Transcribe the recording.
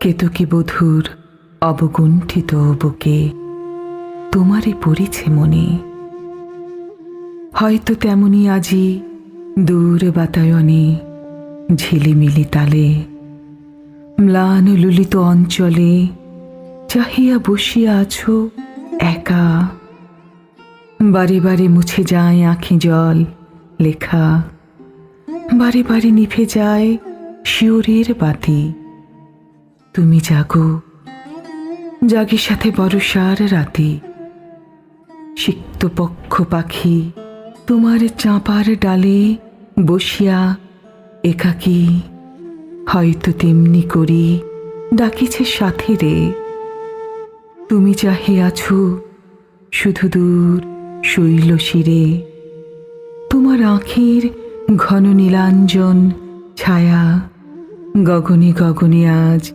কেতকী বধূর অবগুণ্ঠিত বুকে তোমারে পড়েছে মনে। হয়তো তেমনি আজি দূর বাতায়নে ঝিলিমিলি তালে ম্লান লুলিত অঞ্চলে চাহিয়া বসিয়া আছো একা। বারে বারে মুছে যায় আঁখি জল লেখা, বারে বারে নিভে যায় শিওরের বাতি। তুমি জাগো, জাগি সাথে বর্ষার রাতি। সিক্ত পক্ষ পাখি তোমার চাঁপার ডালে বসিয়া একাকী হয়তো তেমনি করি ডাকিছে সাথে রে। তুমি চাহিয়াছো শুধু দূর শৈল শিরে, তোমার আঁখির ঘন নীলাঞ্জন ছায়া গগনে গগনে আজ